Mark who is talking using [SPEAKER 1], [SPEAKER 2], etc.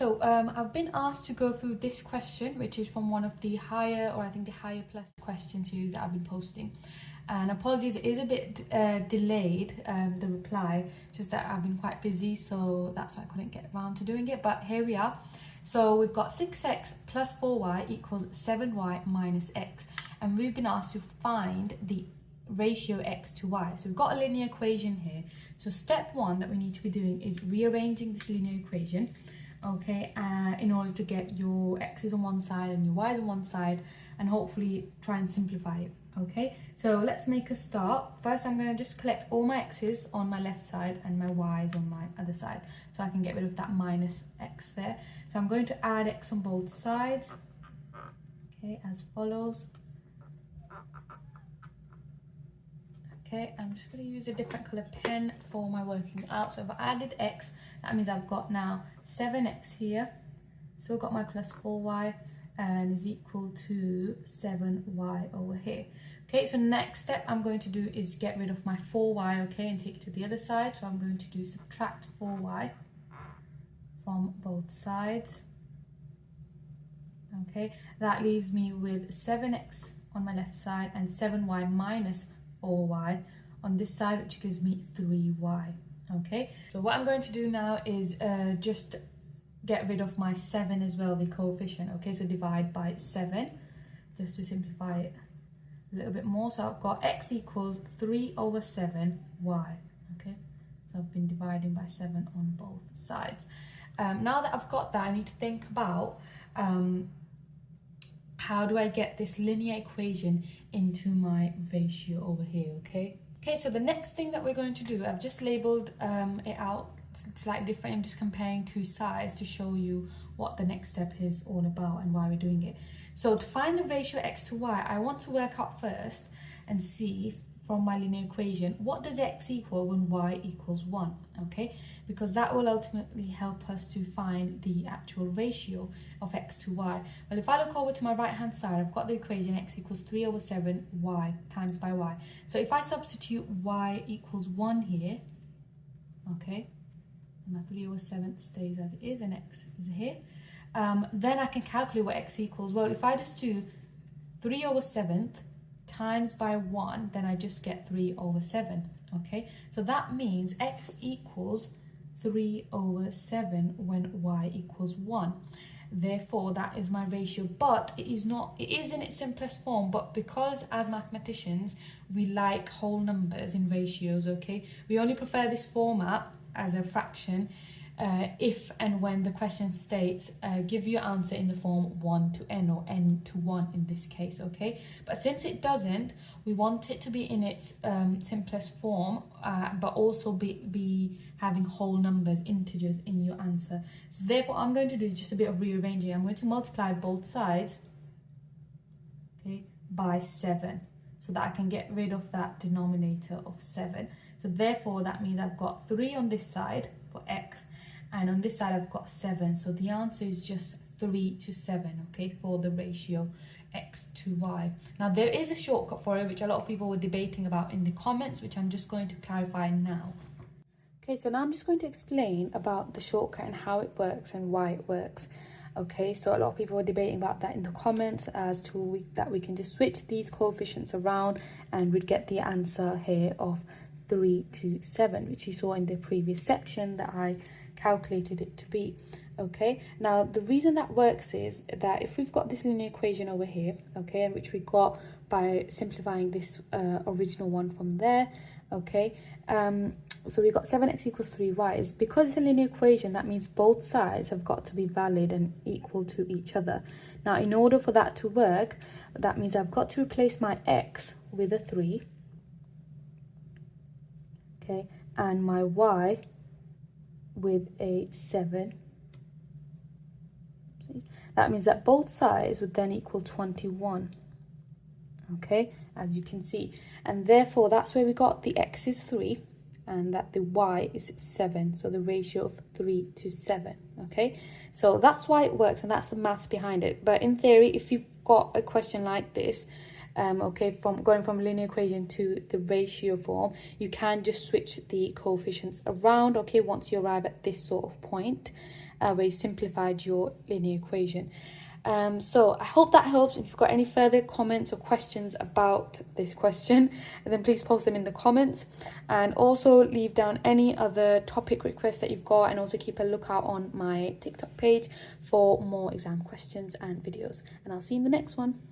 [SPEAKER 1] So I've been asked to go through this question, which is from one of the higher, or I think the higher plus question series that I've been posting. And apologies, it is a bit delayed, the reply, just that I've been quite busy, so that's why I couldn't get around to doing it. But here we are. So we've got 6x plus 4y equals 7y minus x. And we've been asked to find the ratio x to y. So we've got a linear equation here. So step one that we need to be doing is rearranging this linear equation, okay, in order to get your x's on one side and your y's on one side, and hopefully try and simplify it. Okay, so let's make a start. First, I'm going to just collect all my x's on my left side and my y's on my other side, so I can get rid of that minus x there. So I'm going to add x on both sides, okay, as follows. Okay, I'm just going to use a different color pen for my working out. So if I added x, that means I've got now 7x here, still got my plus 4y, and is equal to 7y over here. Okay, so next step I'm going to do is get rid of my 4y, okay, and take it to the other side. So I'm going to do subtract 4y from both sides. Okay, that leaves me with 7x on my left side and 7y minus 4y on this side, which gives me 3y. Okay, so what I'm going to do now is just get rid of my 7 as well, the coefficient. Okay, so divide by 7 just to simplify it a little bit more. So I've got x equals 3 over 7y. Okay, so I've been dividing by 7 on both sides. Now that I've got that, I need to think about how do I get this linear equation into my ratio over here. Okay, so the next thing that we're going to do, I've just labeled it out slightly different. I'm just comparing two sides to show you what the next step is all about and why we're doing it. So to find the ratio x to y, I want to work out first and see from my linear equation, what does x equal when y equals 1, okay? Because that will ultimately help us to find the actual ratio of x to y. Well, if I look over to my right hand side, I've got the equation x equals 3 over 7 y times by y. So if I substitute y equals 1 here, okay, my 3 over 7 stays as it is and x is here, then I can calculate what x equals. Well, if I just do 3 over 7th times by 1, then I just get 3 over 7. Okay, so that means x equals 3 over 7 when y equals 1. Therefore, that is my ratio, but it is in its simplest form. But because as mathematicians we like whole numbers in ratios, okay, we only prefer this format as a fraction if and when the question states give your answer in the form 1 to n or n to 1 in this case, okay? But since it doesn't, we want it to be in its simplest form, but also be having whole numbers, integers in your answer. So therefore, I'm going to do just a bit of rearranging. I'm going to multiply both sides, okay, by 7, so that I can get rid of that denominator of 7. So therefore, that means I've got 3 on this side for x, and on this side I've got 7. So the answer is just 3 to 7, okay, for the ratio x to y. Now there is a shortcut for it, which a lot of people were debating about in the comments, which I'm just going to clarify now. Okay, so now I'm just going to explain about the shortcut and how it works and why it works. Okay, so a lot of people were debating about that in the comments as to that we can just switch these coefficients around and we'd get the answer here of 3 to 7, which you saw in the previous section that I calculated it to be. Okay, now the reason that works is that if we've got this linear equation over here, okay, which we got by simplifying this original one from there, okay, so we got 7x equals 3y. Is because it's a linear equation, that means both sides have got to be valid and equal to each other. Now in order for that to work, that means I've got to replace my x with a 3, okay, and my y with a 7. That means that both sides would then equal 21, okay, as you can see. And therefore, that's where we got the x is 3 and that the y is 7. So the ratio of 3 to 7, okay. So that's why it works and that's the maths behind it. But in theory, if you've got a question like this, okay, from going from linear equation to the ratio form, you can just switch the coefficients around, okay, once you arrive at this sort of point. where you simplified your linear equation. So I hope that helps. If you've got any further comments or questions about this question, then please post them in the comments, and also leave down any other topic requests that you've got, and also keep a lookout on my TikTok page for more exam questions and videos, and I'll see you in the next one.